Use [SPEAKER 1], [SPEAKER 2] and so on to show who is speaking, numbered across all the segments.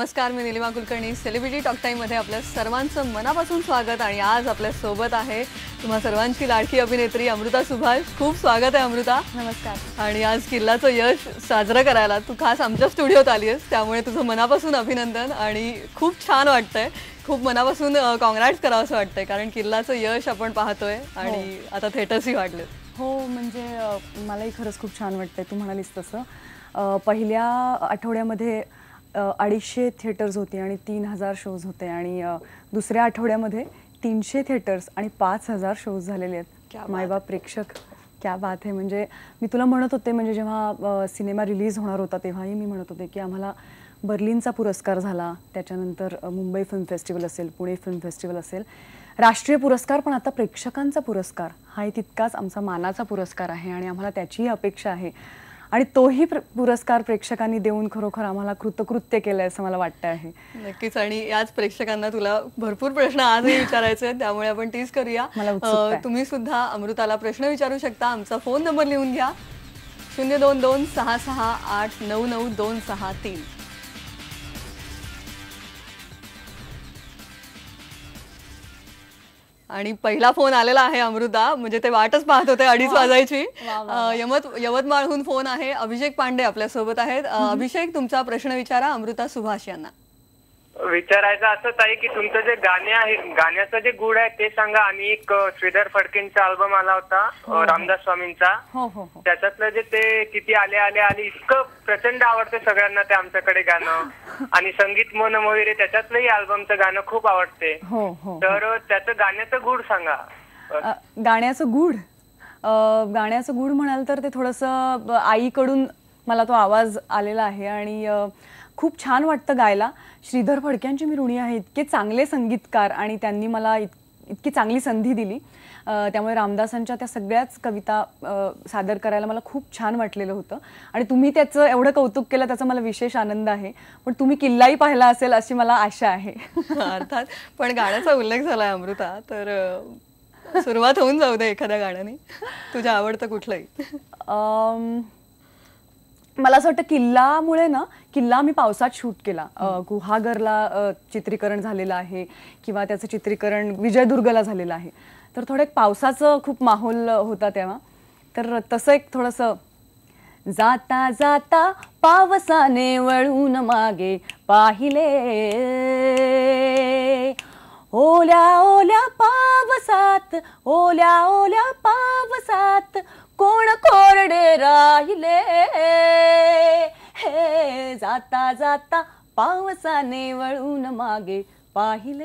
[SPEAKER 1] नमस्कार, मी Nilima Kulkarni. Celebrity talk टाईममध्ये आपल्या सर्वांचं मनापासून स्वागत. आणि आज आपल्या सोबत आहे तुम्हा सर्वांची लाडकी अभिनेत्री अमृता सुभाष. खूप स्वागत आहे अमृता.
[SPEAKER 2] नमस्कार.
[SPEAKER 1] आणि आज किल्लाचं यश साजरं करायला तू खास आमच्या स्टुडिओत आली आहेस, त्यामुळे तुझं मनापासून अभिनंदन. आणि खूप छान वाटतंय, खूप मनापासून कॉंग्रॅट्स करावं असं वाटतंय, कारण किल्लाचं यश आपण पाहतोय आणि आता थिएटर्सही वाढले.
[SPEAKER 2] हो, म्हणजे मलाही खरंच खूप छान वाटतंय. तू म्हणालीस तसं पहिल्या आठवड्यामध्ये 250 थिएटर्स होती आणि 3000 शोज होते आणि दुसऱ्या आठवड्यामध्ये 300 थिएटर्स आणि 5000 शोज झालेले आहेत. मायबाप प्रेक्षक, क्या बात आहे. म्हणजे मी तुला म्हणत होते, म्हणजे जेव्हा सिनेमा रिलीज होणार होता तेव्हाही मी म्हणत होते की आम्हाला बर्लिनचा पुरस्कार झाला, त्याच्यानंतर मुंबई फिल्म फेस्टिवल असेल, पुणे फिल्म फेस्टिवल असेल, राष्ट्रीय पुरस्कार, पण आता प्रेक्षकांचा पुरस्कार हाही तितकाच आमचा मानाचा पुरस्कार आहे आणि आम्हाला त्याचीही अपेक्षा आहे. आणि तोही पुरस्कार प्रेक्षकांनी देऊन खरोखर आम्हाला कृतकृत्य केलं असं मला वाटतं आहे.
[SPEAKER 1] नक्कीच. आणि याच प्रेक्षकांना तुला भरपूर प्रश्न आजही विचारायचे आहेत, त्यामुळे आपण तीच करूया. तुम्ही सुद्धा अमृताला प्रश्न विचारू शकता. आमचा फोन नंबर लिहून घ्या, 02266899263. आणि पहिला फोन आलेला आहे अमृता, म्हणजे ते वाटच पाहत होते 2:30 वाजायची. यवतमाळहून फोन आहे. अभिषेक पांडे आपल्या सोबत आहेत. अभिषेक, तुमचा प्रश्न विचारा अमृता सुभाष यांना.
[SPEAKER 3] विचारायचं असंच आहे की तुमचं जे गाणे आहे, गाण्याचं जे गुण आहे ते सांगा. आणि एक श्रीधर फडकेंचा अल्बम आला होता रामदास स्वामींचा, त्याच्यातलं जे ते किती आले आले आले इतकं प्रचंड आवडतं सगळ्यांना ते आमच्याकडे गाणं. आणि संगीत मन मोहिरे त्याच्यातलंही अल्बमचं गाणं खूप आवडते. तर त्याचं गाण्याचं गुण सांगा.
[SPEAKER 2] गाण्याचं गुण म्हणाल तर ते थोडंसं आईकडून मला तो आवाज आलेला आहे आणि खूप छान वाटतं गायला. श्रीधर फडक्यांची मी ऋणी आहे. इतके चांगले संगीतकार आणि त्यांनी मला इतकी चांगली संधी दिली, त्यामुळे रामदासांच्या त्या सगळ्याच कविता सादर करायला मला खूप छान वाटलेलं होतं. आणि तुम्ही त्याचं एवढं कौतुक केलं त्याचा मला विशेष आनंद आहे. पण तुम्ही किल्लाही पाहिला असेल अशी मला आशा आहे.
[SPEAKER 1] अर्थात. पण गाण्याचा उल्लेख झालाय अमृता, तर सुरुवात होऊन जाऊ दे एखाद्या गाण्याने. तुझ्या आवडतं कुठलंही?
[SPEAKER 2] मला असं वाटतं किल्लामुळे ना, किल्ला मी पावसात शूट केला. गुहागरला चित्रीकरण झालेलं आहे किंवा त्याचं चित्रीकरण विजयदुर्गला झालेलं आहे. तर थोडं एक पावसाचं खूप माहोल होता तेव्हा. तर तसं एक थोडंसं, जाता जाता पावसाने वळून मागे पाहिले, ओल्या ओल्या पावसात, ओल्या ओल्या पावसात कोण कोरडे राहिले, हे जाता जाता पावसाने वळून मागे पाहिले.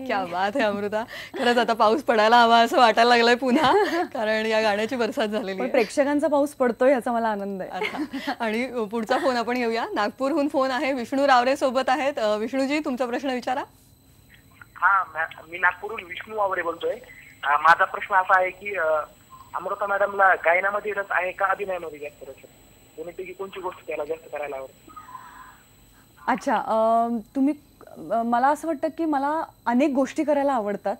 [SPEAKER 1] क्या बात आहे अमृता. खरंच आता पाऊस पडायला हवा असं वाटायला लागलंय पुन्हा, कारण या गाण्याची बरसात झालेली आहे.
[SPEAKER 2] प्रेक्षकांचा पाऊस पडतोय याचा मला आनंद आहे.
[SPEAKER 1] आणि पुढचा फोन आपण घेऊया. नागपूरहून फोन आहे. विष्णू रावरे सोबत आहेत. विष्णूजी, तुमचा प्रश्न विचारा.
[SPEAKER 4] हा, मी नागपूरहून विष्णू रावरे बोलतोय. माझा प्रश्न असा आहे की अमृता मॅडमला गायनामध्ये रस आहे का अभिनयामध्ये जास्त रस आहे? दोन्हीपैकी कोणती गोष्ट त्याला जास्त करायला आवडते?
[SPEAKER 2] अच्छा, तुम्ही, मला असं वाटतं की मला अनेक गोष्टी करायला आवडतात.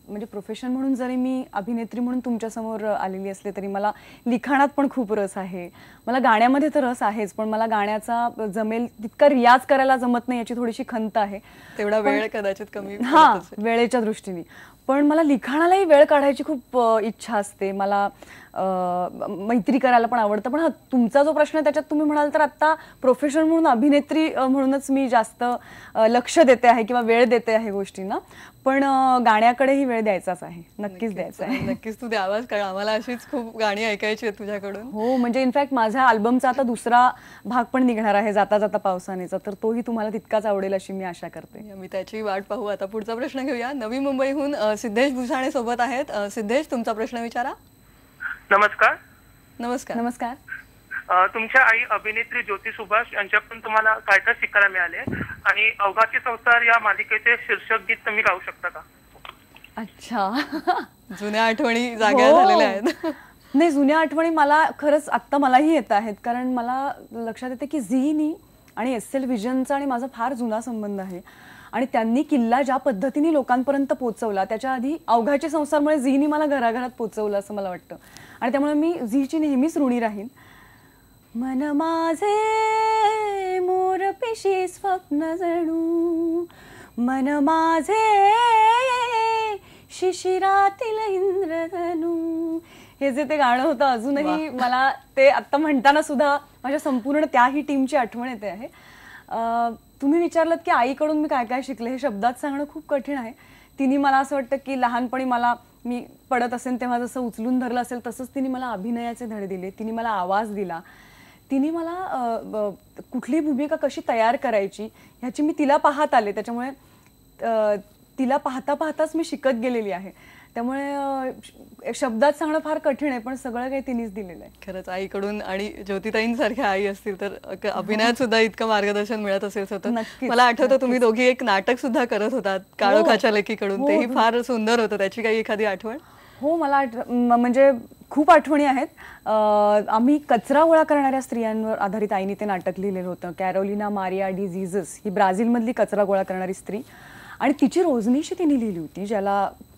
[SPEAKER 2] म्हणजे प्रोफेशन म्हणून जरी मी अभिनेत्री म्हणून तुमच्यासमोर आलेली असले तरी मला लिखाणात पण खूप रस आहे. मला गाण्यामध्ये तर रस आहेच, पण मला गाण्याचा जमेल तितका रियाज करायला जमत नाही याची थोडीशी खंत आहे.
[SPEAKER 1] तेवढा वेळ कदाचित कमी,
[SPEAKER 2] हां, वेळेच्या दृष्टीने. पण मला लिखाणालाही वेळ काढायची खूप इच्छा असते. मला मैत्री करायला पण आवडतं. पण हा तुमचा जो प्रश्न आहे त्याच्यात तुम्ही म्हणाल तर आता प्रोफेशन म्हणून अभिनेत्री म्हणूनच मी जास्त लक्ष देते आहे किंवा वेळ देते आहे गोष्टींना. पण गाण्याकडेही वेळ द्यायचाच आहे, नक्कीच द्यायचा आहे.
[SPEAKER 1] नक्कीच तू द्यावाच, कारण आम्हाला अशीच खूप गाणी ऐकायची आहेत तुझ्याकडून.
[SPEAKER 2] हो, म्हणजे इनफॅक्ट माझ्या अल्बमचा आता दुसरा भाग पण निघणार आहे, जाता जाता पावसानेचा, तर तोही तुम्हाला तितकाच आवडेल अशी मी आशा करते.
[SPEAKER 1] मी त्याची वाट पाहू. आता पुढचा प्रश्न घेऊया. नवी मुंबईहून सिद्धेश भुसाणे सोबत आहेत. सिद्धेश, तुमचा प्रश्न विचारा.
[SPEAKER 3] नमस्कार.
[SPEAKER 1] नमस्कार.
[SPEAKER 2] नमस्कार.
[SPEAKER 3] तुमच्या आई अभिनेत्री ज्योती सुभाष यांच्याकडून तुम्हाला काय काय शिकायला मिळाले आणि अवघाचे संसार या मालिकेचे शीर्षक गीत तुम्ही गाऊ शकता का?
[SPEAKER 2] अच्छा.
[SPEAKER 1] जुन्या आठवणी जाग्या झालेल्या आहेत.
[SPEAKER 2] नाही, जुन्या आठवणी मला खरंच आत्ता मलाही येत आहेत, कारण मला लक्षात येते की झीनी आणि SL व्हिजनचा आणि माझा फार जुना संबंध आहे. आणि त्यांनी किल्ला ज्या पद्धतीने लोकांपर्यंत पोहोचवला, त्याच्या आधी अवघाचे संसारमुळे झीनी मला घराघरात पोहोचवलं असं मला वाटतं. आणि त्यामुळे मी झीची नेहमीच ऋणी राहीन. मन माझे मोरपिशी स्वप्न जणू, मन माझे शिशिरातील इंद्रधनू. हे जे ते गाणं होतं अजूनही मला ते आत्ता म्हणताना सुद्धा माझ्या संपूर्ण त्याही टीमची आठवण येते आहे. तुम्ही विचारलं की आईकडून मी काय काय शिकले, हे शब्दात सांगणं खूप कठीण आहे. तिने मला असं वाटतं की लहानपणी मी पडत असेल तेव्हा जसं उचलून धरलं असेल तसंच तिने मला अभिनयाचे धडे दिले, तिने मला आवाज दिला, तिने मला कुठली भूमिका कशी तयार करायची ह्याची मी तिला पाहत आले. त्याच्यामुळे तिला पाहता पाहताच मी शिकत गेलेली आहे. त्यामुळे शब्दात सांगणं फार कठीण आहे, पण सगळं काही तिनेच दिलेलं आहे.
[SPEAKER 1] खरंच आईकडून, आणि ज्योतिताईंसारख्या आई असतील तर अभिनयात सुद्धा इतकं मार्गदर्शन मिळत असेल सतत. मला आठवतं तुम्ही दोघी एक नाटक सुद्धा करत होतात काळोखाच्या लेकीकडून, तेही फार सुंदर होतं. त्याची काही एखादी आठवण?
[SPEAKER 2] हो, मला म्हणजे खूप आठवणी आहेत. आम्ही कचरा गोळा करणाऱ्या स्त्रियांवर आधारित आईने ते नाटक लिहिलेलं होतं. कॅरोलिना मारिया डी जीझस ही ब्राझीलमधली कचरा गोळा करणारी स्त्री, आणि तिची रोजनीशी तिने लिहिली होती,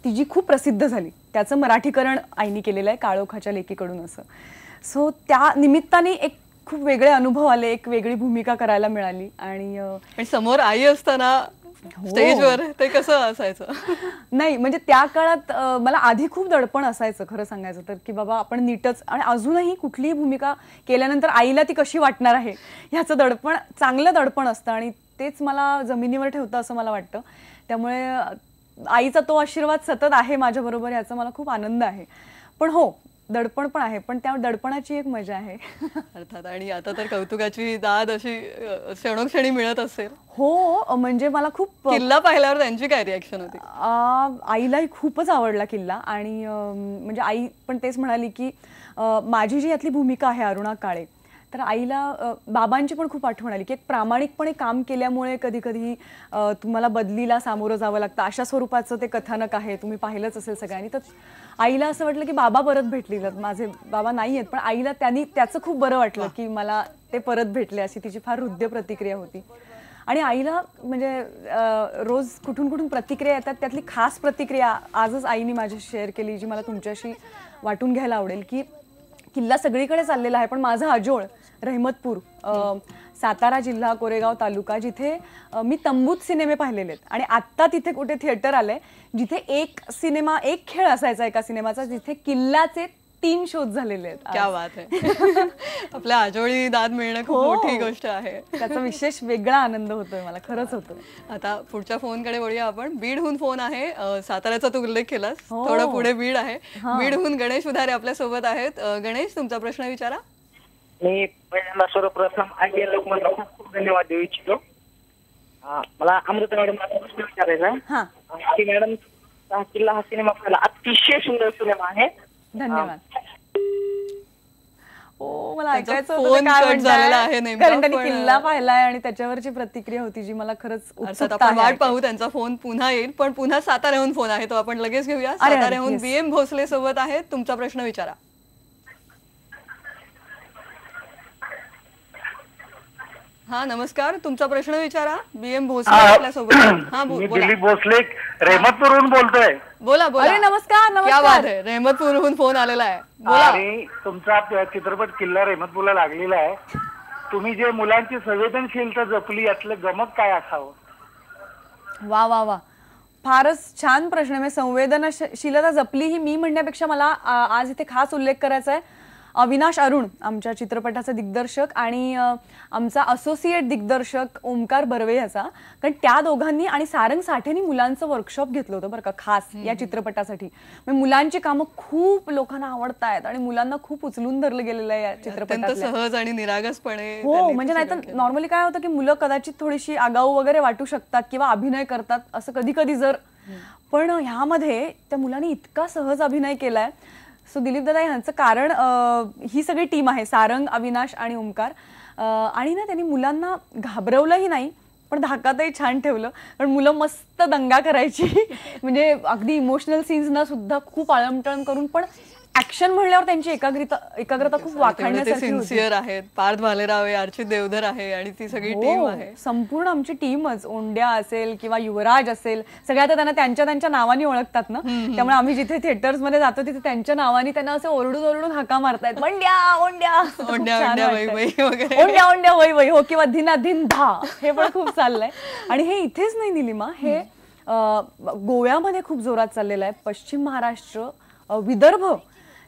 [SPEAKER 2] ती जी खूप प्रसिद्ध झाली. त्याचं मराठीकरण आईने केलेलं आहे काळोखाच्या लेकीकडून असं. सो त्या निमित्ताने एक खूप वेगळे अनुभव आले, एक वेगळी भूमिका करायला मिळाली. आणि
[SPEAKER 1] समोर आई असताना स्टेजवर ते कसं असायचं?
[SPEAKER 2] नाही म्हणजे त्या काळात मला आधी खूप दडपण असायचं खरं सांगायचं तर, की बाबा आपण नीटच, आणि अजूनही कुठलीही भूमिका केल्यानंतर आईला ती कशी वाटणार आहे ह्याचं दडपण, चांगलं दडपण असतं, आणि तेच मला जमिनीवर ठेवतं असं मला वाटतं. त्यामुळे आईचा तो आशीर्वाद सतत आहे माझ्याबरोबर, याचा मला खूप आनंद आहे. पण हो, दडपण पण आहे, पण त्या दडपणाची एक मजा आहे.
[SPEAKER 1] अर्थात. आणि आता तर कौतुकाची दाद अशी क्षणोक्षणी मिळत असेल.
[SPEAKER 2] हो, म्हणजे मला खूप
[SPEAKER 1] किल्ला पाहिल्यावर त्यांची काय रिॲक्शन होती?
[SPEAKER 2] आईलाही खूपच आवडला किल्ला. आणि म्हणजे आई पण तेच म्हणाली की माझी जी यातली भूमिका आहे अरुणा काळे, तर आईला बाबांची पण खूप आठवण आली की एक प्रामाणिकपणे काम केल्यामुळे कधी कधी तुम्हाला बदलीला सामोरं जावं लागतं, अशा स्वरूपाचं ते कथानक आहे. तुम्ही पाहिलंच असेल सगळ्यांनी. तर आईला असं वाटलं की बाबा परत भेटली, माझे बाबा नाही आहेत, पण आईला त्याचं खूप बरं वाटलं की मला ते परत भेटले, अशी तिची फार हृदय प्रतिक्रिया होती. आणि आईला म्हणजे रोज कुठून कुठून प्रतिक्रिया येतात, त्यातली खास प्रतिक्रिया आजच आईने माझ्याशी शेअर केली, जी मला तुमच्याशी वाटून घ्यायला आवडेल. की किल्ला सगळीकडे चाललेला आहे, पण माझा आजोळ रहमतपूर, सातारा जिल्हा, कोरेगाव तालुका, जिथे मी तंबूत सिनेमे पाहिलेले आहेत. आणि आत्ता तिथे कुठे थिएटर आलंय जिथे एक खेळ असायचा एका सिनेमाचा, जिथे किल्लाचे 3 शोज झालेले आहेत.
[SPEAKER 1] क्या बात आहे. आपल्या आजोळी दाद मिळणं खूप मोठी गोष्ट आहे.
[SPEAKER 2] त्याचा विशेष वेगळा आनंद होतोय मला, खरंच होतोय.
[SPEAKER 1] आता पुढच्या फोनकडे वळूया आपण. बीडहून फोन आहे. साताऱ्याचा तू उल्लेख केलास, थोडं पुढे बीड आहे. बीडहून गणेश उधारे आपल्या सोबत आहेत. गणेश, तुमचा प्रश्न विचारा.
[SPEAKER 4] मी पहिल्यांदा सर्वप्रथम IPL लोकमतला खूप खूप धन्यवाद देऊ इच्छितो. मला अमृता मॅडमला प्रश्न विचारायचा आहे की मॅडम, किल्ला हा सिनेमा पाहिला, अतिशय सुंदर सिनेमा आहे.
[SPEAKER 2] धन्यवाद. हो, मला ऐकायचं
[SPEAKER 1] फोन कट झालेला आहे नेमका,
[SPEAKER 2] कारण त्यांनी किल्ला पाहिलाय आणि त्याच्यावरची प्रतिक्रिया होती जी मला खरंच उत्सुकता आहे.
[SPEAKER 1] वाट पाहू, त्यांचा फोन पुन्हा येईल. पण पुन्हा साताऱ्याहून फोन आहे, तो आपण लगेच घेऊया. साताऱ्याहून BM भोसले सोबत आहेत. तुमचा प्रश्न विचारा. हा, नमस्कार. तुमचा प्रश्न विचारा. BM भोसले आपल्या सोबत. हा,
[SPEAKER 5] दिलीप भोसले रहमतपूरहून बोलतोय.
[SPEAKER 1] बोला बोला.
[SPEAKER 2] अरे नमस्कार.
[SPEAKER 1] क्या बात आहे. रहमतपूरहून फोन आलेला आहे.
[SPEAKER 5] आणि तुमचा चित्रपट किल्ला रहमतपूरला लागलेला आहे. तुम्ही जे मुलांची संवेदनशीलता जपली, यातलं गमक काय असावं?
[SPEAKER 2] वा वा वा, फारच छान प्रश्न आहे. संवेदनशीलता जपली ही मी म्हणण्यापेक्षा मला आज इथे खास उल्लेख करायचा आहे अविनाश अरुण, आमच्या चित्रपटाचा दिग्दर्शक, आणि आमचा असोसिएट दिग्दर्शक ओमकार बर्वे याचा. कारण त्या दोघांनी आणि सारंग साठेंनी मुलांचं वर्कशॉप घेतलं होतं बरं का, खास या चित्रपटासाठी. मुलांची कामं खूप लोकांना आवडत आहेत आणि मुलांना खूप उचलून धरलं गेलेलं आहे या चित्रपटात,
[SPEAKER 1] सहज आणि निरागसपणे.
[SPEAKER 2] हो, म्हणजे नाहीतर नॉर्मली काय होतं की मुलं कदाचित थोडीशी आगाऊ वगैरे वाटू शकतात किंवा अभिनय करतात असं कधी कधी जर, पण ह्यामध्ये त्या मुलांनी इतका सहज अभिनय केलाय. सो दिलीप दादा, ह्यांचं कारण ही सगळी टीम आहे, सारंग, अविनाश आणि ओमकार. आणि ना त्यांनी मुलांना घाबरवलंही नाही, पण धाकातही छान ठेवलं. कारण मुलं मस्त दंगा करायची. म्हणजे अगदी इमोशनल सीन्सना सुद्धा खूप आळमटळण करून पण ऍक्शन म्हणल्यावर त्यांची एकाग्रता खूप वाखाणण्यासारखी होती.
[SPEAKER 1] सिन्सिअर आहेत. पार्थ भालेराव आहे, अर्चित देवधर आहे आणि ती सगळी टीम आहे.
[SPEAKER 2] संपूर्ण आमची टीमच, ओंड्या असेल किंवा युवराज असेल, सगळ्या त्यांना त्यांच्या नावाने ओळखतात ना, त्यामुळे आम्ही जिथे थिएटर्स मध्ये जातो तिथे त्यांच्या नावाने त्यांना असं ओरडून हाका मारतायत, ओंड्या ओंड्या
[SPEAKER 1] ओंड्या वै वै वगैरे,
[SPEAKER 2] ओंड्या ओंड्या वै वै हो, किंवा धिना धिन धा, हे पण खूप चाललंय. आणि हे इथेच नाही निलिमा, हे गोव्यामध्ये खूप जोरात चाललेलं आहे. पश्चिम महाराष्ट्र, विदर्भ,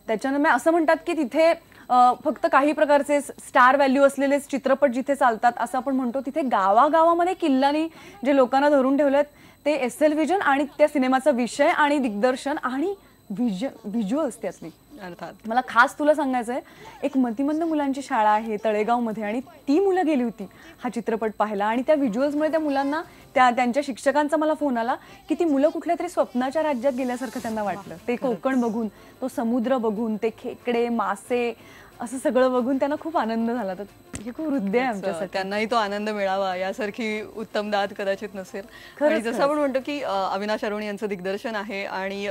[SPEAKER 2] त्याच्यानं असं म्हणतात की तिथे फक्त काही प्रकारचे स्टार व्हॅल्यू असलेले चित्रपट जिथे चालतात असं आपण म्हणतो, तिथे गावागावामध्ये किल्लानी जे लोकांना धरून ठेवलेत ते SL विजन आणि त्या सिनेमाचा विषय आणि दिग्दर्शन आणि व्हिज्युअल्स त्यातली.
[SPEAKER 1] अर्थात
[SPEAKER 2] मला खास तुला सांगायचं आहे, एक मतिमंद मुलांची शाळा आहे तळेगावमध्ये आणि ती मुलं गेली होती हा चित्रपट पाहायला आणि त्या व्हिज्युअल्समुळे त्या मुलांना त्यांच्या शिक्षकांचा मला फोन आला की ती मुलं कुठल्या तरी स्वप्नाच्या राज्यात गेल्यासारखं त्यांना वाटलं. ते कोकण बघून, तो समुद्र बघून, ते खेकडे, मासे असं सगळं बघून त्यांना खूप आनंद झाला. तर हे खूप हृदय आहे आमच्यासाठी.
[SPEAKER 1] त्यांनाही तो आनंद मिळावा यासारखी उत्तम दाद कदाचित नसेल. आणि जसं आपण म्हणतो की अविनाश अरोणी यांचं दिग्दर्शन आहे आणि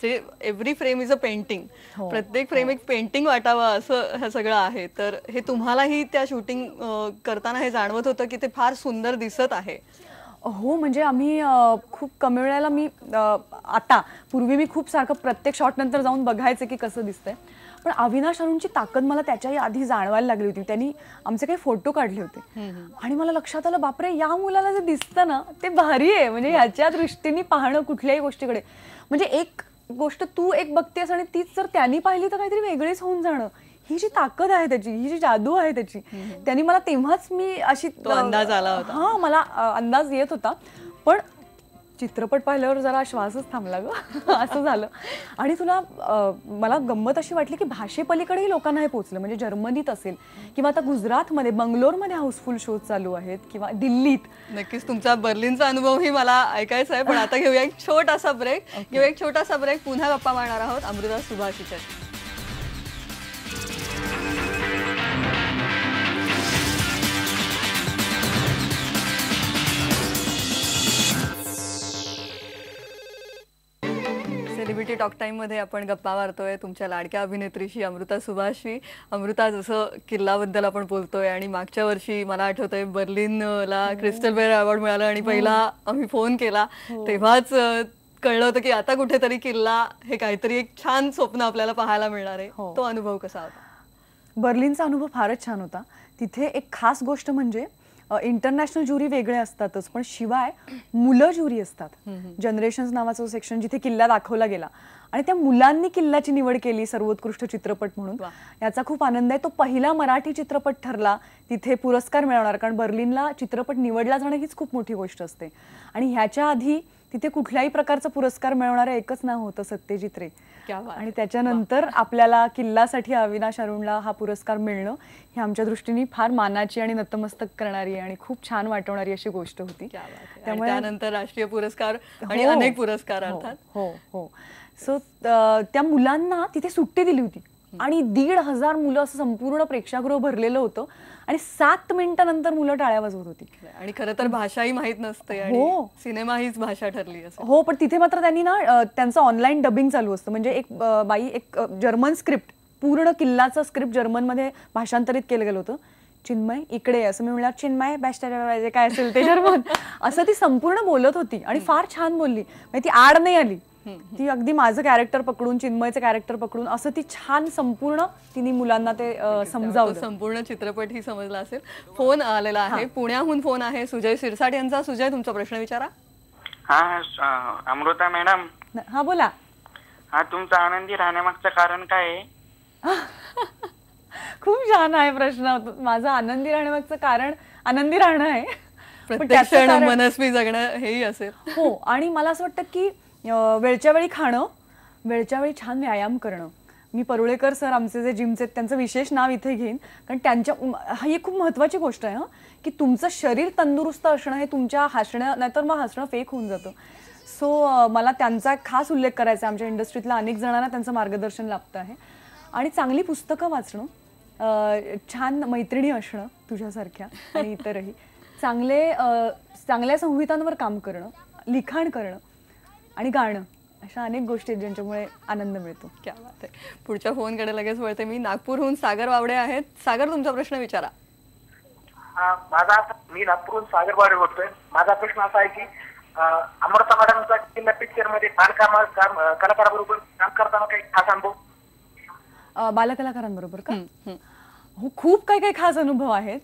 [SPEAKER 1] जे every frame is a painting, प्रत्येक फ्रेम एक पेंटिंग वाटावा असं हे सगळं आहे. तर हे तुम्हालाही त्या शूटिंग करताना हे जाणवत होतं की ते फार सुंदर दिसत आहे?
[SPEAKER 2] हो, म्हणजे आम्ही खूप कमी वेळेला आता पूर्वी मी खूप सारखं प्रत्येक शॉट नंतर जाऊन बघायचं की कसं दिसतंय, पण अविनाश अरुणची ताकद मला त्याच्याही आधी जाणवायला लागली होती. त्यांनी आमचे काही फोटो काढले होते आणि मला लक्षात आलं, बापरे, या मुलाला जे दिसतं ना ते भारी आहे. म्हणजे ह्याच्या दृष्टीने पाहणं कुठल्याही गोष्टीकडे, म्हणजे एक गोष्ट तू एक बघतेस आणि तीच जर त्यांनी पाहिली तर काहीतरी वेगळीच होऊन जाणं, ही जी ताकद आहे त्याची, ही जी जादू आहे त्याची, त्यांनी मला तेव्हाच मी अशी
[SPEAKER 1] अंदाज आला होता.
[SPEAKER 2] हा, मला अंदाज येत होता. पण चित्रपट पाहिल्यावर जरा श्वासच थांबला ग असं झालं. आणि मला गंमत अशी वाटली की भाषेपलीकडेही लोकांना हे पोहोचलं. म्हणजे जर्मनीत असेल किंवा आता गुजरातमध्ये, बंगलोरमध्ये हाऊसफुल शोज चालू आहेत किंवा दिल्लीत.
[SPEAKER 1] नक्कीच तुमचा बर्लिनचा अनुभवही मला ऐकायचा आहे, पण आता घेऊया एक छोटासा ब्रेक. पुन्हा गप्पा मारणार आहोत अमृता सुभाषीच्या. सेलिब्रिटी टॉक टाइम मध्ये आपण गप्पा मारतोय तुमच्या लाडक्या अभिनेत्रीशी अमृता सुभाषी. अमृता, जसं किल्लाबद्दल आपण बोलतोय आणि मागच्या वर्षी मला आठवतंय बर्लिनला क्रिस्टल बेअर अवॉर्ड मिळाला आणि पहिला आम्ही फोन केला तेव्हाच कळलं होतं की आता कुठेतरी किल्ला हे काहीतरी एक छान स्वप्न आपल्याला पाहायला मिळणार आहे. तो अनुभव कसा होता?
[SPEAKER 2] बर्लिनचा अनुभव फारच छान होता. तिथे एक खास गोष्ट म्हणजे इंटरनॅशनल ज्युरी वेगळे असतातच, पण शिवाय मुलं ज्युरी असतात. जनरेशन्स नावाचं सेक्शन जिथे किल्ला दाखवला गेला आणि त्या मुलांनी किल्ल्याची निवड केली सर्वोत्कृष्ट चित्रपट म्हणून. याचा खूप आनंद आहे. तो पहिला मराठी चित्रपट ठरला तिथे पुरस्कार मिळवणार, कारण बर्लिनला चित्रपट निवडला जाणं हीच खूप मोठी गोष्ट असते. आणि ह्याच्या आधी तिथे कुठल्याही प्रकारचा पुरस्कार मिळवणारं एकच नाव होतं, सत्यजित रे. आणि त्याच्यानंतर आपल्याला किल्लासाठी अविनाश अरुणला हा पुरस्कार मिळणं ही आमच्या दृष्टीने फार मानाची आणि नतमस्तक करणारी आणि खूप छान वाटवणारी अशी गोष्ट होती.
[SPEAKER 1] त्यामुळे त्यानंतर राष्ट्रीय पुरस्कार आणि अनेक पुरस्कार अर्थात.
[SPEAKER 2] हो. सो त्या मुलांना तिथे सुट्टी दिली होती आणि 1,500 मुलं असं संपूर्ण प्रेक्षागृह भरलेलं होतं आणि 7 मिनिटांनंतर मुलं टाळ्या वाजवत होती.
[SPEAKER 1] आणि खरं तर भाषाही माहित नसते आणि सिनेमा हीच भाषा ठरली असते.
[SPEAKER 2] हो, पण तिथे मात्र त्यांनी ना त्यांचं ऑनलाईन डबिंग चालू असतं. म्हणजे एक जर्मन स्क्रिप्ट, पूर्ण किल्लाचं स्क्रिप्ट जर्मनमध्ये भाषांतरित केलं गेलं होतं. चिन्मय इकडे, असं मी म्हणणार, चिन्मय बॅस्टर काय असेल ते जर्मन असं ती संपूर्ण बोलत होती आणि फार छान बोलली. ती आड नाही आली, ती अगदी माझं कॅरेक्टर पकडून, चिन्मयचं कॅरेक्टर पकडून असं ती छान संपूर्ण तिने मुलांना ते समजावलं.
[SPEAKER 1] संपूर्ण चित्रपट ही समजला असेल. फोन आलेला आहे, पुण्याहून फोन आहे सुजय सिरसाट यांचा. सुजय, तुमचा प्रश्न विचारा.
[SPEAKER 6] हा, अमृता मॅडम.
[SPEAKER 2] हा, बोला.
[SPEAKER 6] हा, तुमचं आनंदी राहण्यामागचं कारण काय आहे?
[SPEAKER 2] खूप छान आहे प्रश्न. माझं आनंदी राहण्यामागचं कारण आनंदी राहणं आहे,
[SPEAKER 1] प्रत्येक क्षण मनस्वी जगणं हेही असेल.
[SPEAKER 2] हो, आणि मला असं वाटतं की वेळच्या वेळी खाणं, वेळच्या वेळी छान व्यायाम करणं. मी परुळेकर सर आमचे जे जिमचे, त्यांचं विशेष नाव इथे घेईन, कारण ही खूप महत्त्वाची गोष्ट आहे की तुमचं शरीर तंदुरुस्त असणं हे तुमच्या हसणं, नाहीतर मग हसणं फेक होऊन जातं. सो मला त्यांचा खास उल्लेख करायचा. आमच्या इंडस्ट्रीतल्या अनेक जणांना त्यांचं मार्गदर्शन लाभतं आहे. आणि चांगली पुस्तकं वाचणं, छान मैत्रिणी असणं तुझ्यासारख्या आणि इतरही, चांगल्या संहितांवर काम करणं, लिखाण करणं आणि गाणं, अशा अनेक गोष्टी आहेत ज्यांच्यामुळे आनंद मिळतो.
[SPEAKER 1] क्या बात आहे. पुढच्या फोनकडे लगेच वळते मी. नागपूरहून सागर वावडे आहेत. सागर, तुमचा प्रश्न विचारा.
[SPEAKER 4] मी नागपूरहून सागर वावडे बोलतोय. माझा प्रश्न असा आहे की अमृता मॅडमचा किल्ला पिक्चर मध्ये कलाकाराबरोबर काम करताना काही खास अनुभव?
[SPEAKER 2] बालकलाकारांबरोबर का? हो, खूप काही काही खास अनुभव आहेत.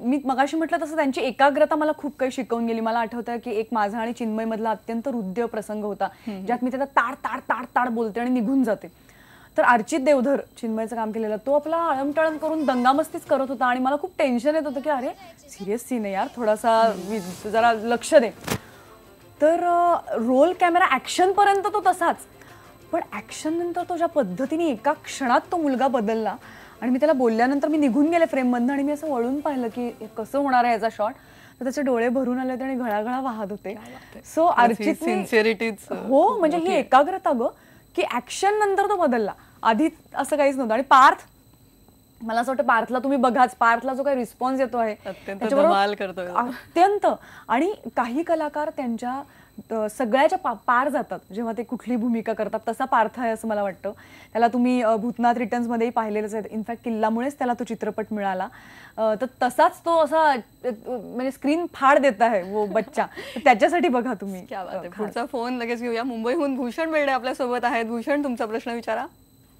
[SPEAKER 2] मी मगाशी म्हटलं तसं त्यांची एकाग्रता मला खूप काही शिकवून गेली. मला आठवतं की एक माझा आणि चिन्मय मधला अत्यंत हृदय प्रसंग होता ज्यात मी त्याचा ताड ताड ताड ताड बोलते आणि निघून जाते. तर अर्चित देवधर चिन्मयचं काम केलेलं, तो आपला आळमटाळम करून दंगामस्तीच करत होता आणि मला खूप टेन्शन येत होतं की अरे सिरियस सीन आहे यार, थोडासा जरा लक्ष दे. तर रोल कॅमेरा ऍक्शन पर्यंत तो तसाच, पण ऍक्शन नंतर तो ज्या पद्धतीने एका क्षणात तो मुलगा बदलला आणि मी त्याला बोलल्यानंतर मी निघून गेले फ्रेममधनं आणि मी असं वळून पाहिलं की कसं होणार आहे याचा शॉट. तर त्याचे डोळे भरून आले होते आणि घळाघळा वाहत होते. सो अर्चित
[SPEAKER 1] सिन्सिअरिटीच.
[SPEAKER 2] हो, म्हणजे ही एकाग्रता ग की ऍक्शन नंतर तो बदलला, आधी असं काहीच नव्हतं. आणि पार्थ, मला असं वाटतं पार्थला तुम्ही बघाच, पार्थला जो काही रिस्पॉन्स येतो आहे अत्यंत. आणि काही कलाकार त्यांच्या सगळ्याच्या पार जातात जेव्हा ते कुठली भूमिका करतात, तसा पार्थ आहे असं मला वाटतं. त्याला तुम्ही भूतनाथ रिटर्न्स मध्येही पाहिलेलंच आहे. इनफॅक्ट किल्लामुळेच त्याला तो चित्रपट मिळाला. तर तसाच तो असा म्हणजे स्क्रीन फाड देत आहे वो बच्चा. त्याच्यासाठी बघा तुम्ही.
[SPEAKER 1] क्या बात आहे. पुढचा फोन लगेच घेऊया. मुंबईहून भूषण बेर्डे आपल्या सोबत आहेत. भूषण, तुमचा प्रश्न विचारा.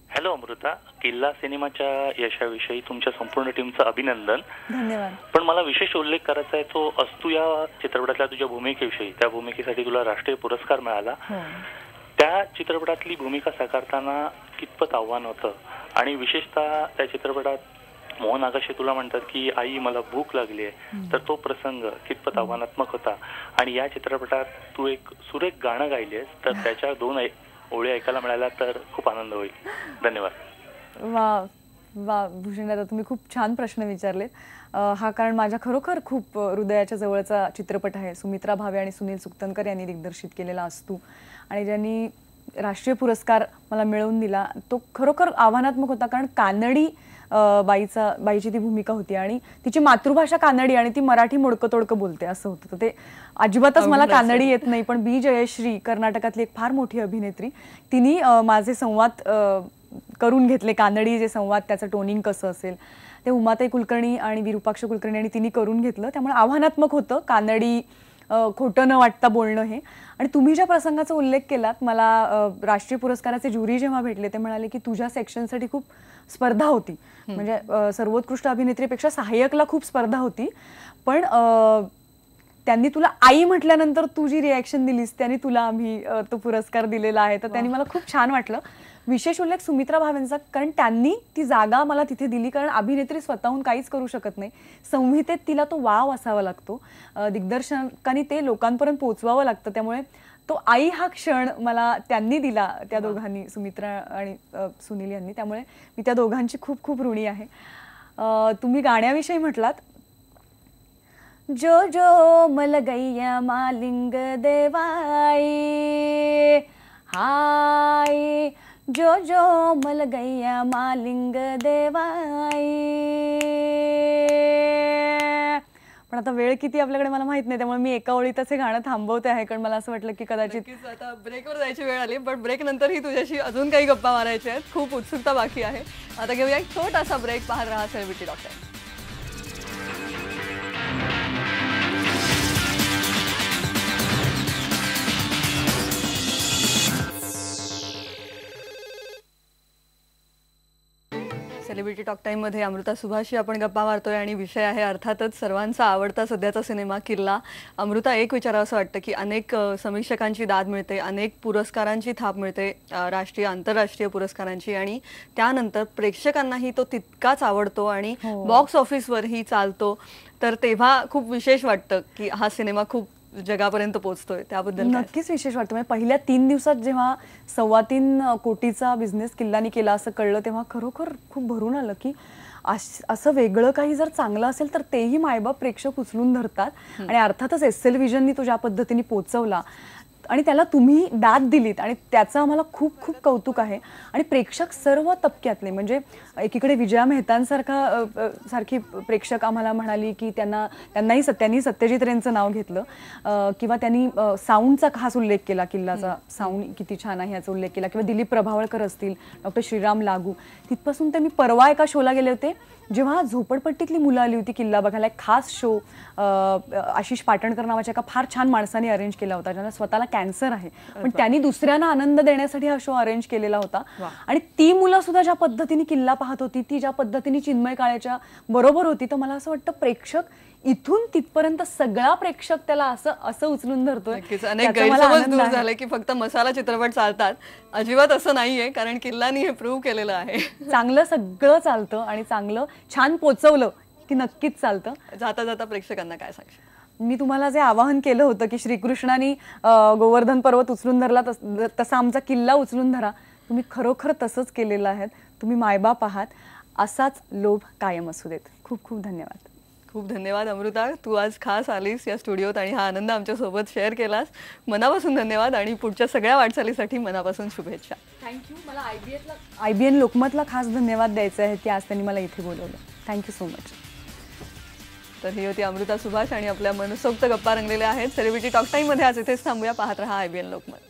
[SPEAKER 7] हॅलो अमृता, किल्ला सिनेमाच्या यशाविषयी तुमच्या संपूर्ण टीमचं अभिनंदन.
[SPEAKER 2] धन्यवाद.
[SPEAKER 7] पण मला विशेष उल्लेख करायचा आहे तो अस्तू या चित्रपटातल्या तुझ्या भूमिकेविषयी. त्या भूमिकेसाठी तुला राष्ट्रीय पुरस्कार मिळाला. त्या चित्रपटातली भूमिका साकारताना कितपत आव्हान होतं आणि विशेषतः त्या चित्रपटात मोहन आगाशे तुला म्हणतात की आई मला भूक लागली आहे, तर तो प्रसंग कितपत आव्हानात्मक होता. आणि या चित्रपटात तू एक सुरेख गाणं गायलीस, तर त्याच्या 2 ओळी ऐकायला मिळाल्या तर खूप आनंद होईल. धन्यवाद.
[SPEAKER 2] वा वा भूषण दादा, तुम्ही खूप छान प्रश्न विचारलेत. हा कारण माझ्या खरोखर खूप हृदयाच्या जवळचा चित्रपट आहे. सुमित्रा भावे आणि सुनील सुक्तनकर यांनी दिग्दर्शित केलेला अस्तू आणि ज्यांनी राष्ट्रीय पुरस्कार मला मिळवून दिला, तो खरोखर आव्हानात्मक होता. कारण कानडी बाईची ती भूमिका होती आणि तिची मातृभाषा कानडी आणि ती मराठी मोडकं तोडकं बोलते असं होतं. तर ते अजिबातच मला कानडी येत नाही. पण बी जयश्री कर्नाटकातली एक फार मोठी अभिनेत्री, तिने माझे संवाद करून घेतले. कानडी जे संवाद, त्याचं टोनिंग कसं असेल ते उमाताई कुलकर्णी आणि विरूपाक्ष कुलकर्णी आणि तिने करून घेतलं. त्यामुळे आव्हानात्मक होतं कानडी खोटं न वाटता बोलणं हे. आणि तुम्ही ज्या प्रसंगाचा उल्लेख केलात, मला राष्ट्रीय पुरस्काराचे ज्युरी जेव्हा भेटले ते म्हणाले की तुझ्या सेक्शनसाठी खूप स्पर्धा होती, म्हणजे सर्वोत्कृष्ट अभिनेत्रीपेक्षा सहाय्यकला खूप स्पर्धा होती, पण त्यांनी तुला आई म्हटल्यानंतर तू जी रिॲक्शन दिलीस त्याने तुला आम्ही तो पुरस्कार दिलेला आहे. तर त्यांनी मला खूप छान वाटलं. विशेष उल्लेख सुमित्रा भावेंचा, कारण त्यांनी ती जागा मला तिथे दिली. कारण अभिनेत्री स्वतःहून काहीच करू शकत नाही, संहितेत तिला तो वाव असावा लागतो, दिग्दर्शकांनी ते लोकांपर्यंत पोहोचवावं लागतं. त्यामुळे तो आई हा क्षण मला त्यांनी दिला, त्या दोघांनी, सुमित्रा आणि सुनील यांनी. त्यामुळे मी त्या दोघांची खूप खूप ऋणी आहे. तुम्ही गाण्याविषयी म्हटलात, जो जो मल गैया मालिंग देवाई हाय, जो जो मल गैया मालिंग देवाई. पण आता वेळ किती आपल्याकडे मला माहित नाही, त्यामुळे मी एका ओळीतच हे गाणं थांबवते आहे. कारण मला असं वाटलं की कदाचित
[SPEAKER 1] आता ब्रेकवर जायची वेळ आली, पण ब्रेक नंतरही तुझ्याशी अजून काही गप्पा मारायच्या आहेत. खूप उत्सुकता बाकी आहे. आता घेऊया एक छोटासा ब्रेक. पाहत राहा सेलिब्रिटी डॉक्टर. सेलिब्रिटी टॉक टाईममध्ये अमृता सुभाषशी आपण गप्पा मारतोय आणि विषय आहे अर्थातच सर्वांचा आवडता सध्याचा सिनेमा किल्ला. अमृता, एक विचारावं असं वाटतं की अनेक समीक्षकांची दाद मिळते, अनेक पुरस्कारांची थाप मिळते, राष्ट्रीय आंतरराष्ट्रीय पुरस्कारांची, आणि त्यानंतर प्रेक्षकांनाही तो तितकाच आवडतो आणि बॉक्स ऑफिसवरही चालतो. तर तेव्हा खूप विशेष वाटतं की हा सिनेमा खूप जगापर्यंत पोहोचतोय. त्याबद्दल
[SPEAKER 2] नक्कीच विशेष वाटतं. म्हणजे पहिल्या 3 दिवसात जेव्हा 3.25 कोटीचा बिझनेस किल्लानी केला असं कळलं, तेव्हा खरोखर खूप भरून आलं की असं वेगळं काही जर चांगलं असेल तर तेही मायबाप प्रेक्षक उचलून धरतात. आणि अर्थातच SL विजननी तो ज्या पद्धतीने पोचवला, आणि त्याला तुम्ही दाद दिलीत आणि त्याचं आम्हाला खूप खूप कौतुक आहे. आणि प्रेक्षक सर्व तबक्यातले, म्हणजे एकीकडे विजया सारखी प्रेक्षक आम्हाला म्हणाली की त्यांनी सत्यजित रेंचं नाव घेतलं, किंवा त्यांनी साऊंडचा खास उल्लेख केला, किल्लाचा साऊंड किती छान आहे याचा उल्लेख केला, किंवा दिलीप प्रभावळकर असतील, डॉक्टर श्रीराम लागू. तिथपासून तर मी परवा एका शोला गेले होते जेव्हा झोपडपट्टीतली मुलं आली होती किल्ला बघायला. एक खास शो आशिष पाटणकर नावाच्या एका फार छान माणसाने अरेंज केला होता, ज्यांना स्वतःला कॅन्सर आहे, पण त्यांनी दुसऱ्यांना आनंद देण्यासाठी हा शो अरेंज केलेला होता. आणि ती मुलं सुद्धा ज्या पद्धतीने किल्ला पाहत होती, ती ज्या पद्धतीने चिन्मय काळेच्या बरोबर होती, तर मला असं वाटतं प्रेक्षक इथून तिथपर्यंत सगळा प्रेक्षक त्याला असं उचलून धरतोय.
[SPEAKER 1] अनेक गैरसमज दूर झाले की फक्त मसाला चित्रपट चालतात, अजिबात असं नाहीये, कारण किल्लानी हे प्रूव्ह केलेलं आहे.
[SPEAKER 2] चांगलं सगळं चालतं आणि चांगलं छान पोचवलं की नक्कीच चालतं.
[SPEAKER 1] जाता जाता प्रेक्षकांना काय सांगशील?
[SPEAKER 2] मी तुम्हाला जे आवाहन केलं होतं की श्रीकृष्णाने गोवर्धन पर्वत उचलून धरला तसा आमचा किल्ला उचलून धरा, तुम्ही खरोखर तसंच केलेलं आहे. तुम्ही मायबाप आहात, असाच लोभ कायम असू देत. खूप खूप धन्यवाद.
[SPEAKER 1] खूप धन्यवाद अमृता, तू आज खास आलीस या स्टुडिओत आणि हा आनंद आमच्यासोबत शेअर केलास. मनापासून धन्यवाद आणि पुढच्या सगळ्या वाटचालीसाठी मनापासून शुभेच्छा.
[SPEAKER 2] थँक्यू. मला IBN लोकमतला खास धन्यवाद द्यायचे आहेत की आज त्यांनी मला इथे बोलवलं. Thank you so much.
[SPEAKER 1] तर ही होती अमृता सुभाष आणि आपल्या मनसोक्त गप्पा रंगलेल्या आहेत सेलिब्रिटी टॉक टाईममध्ये. आज इथेच थांबूया. पाहत रहा IBN लोकमत.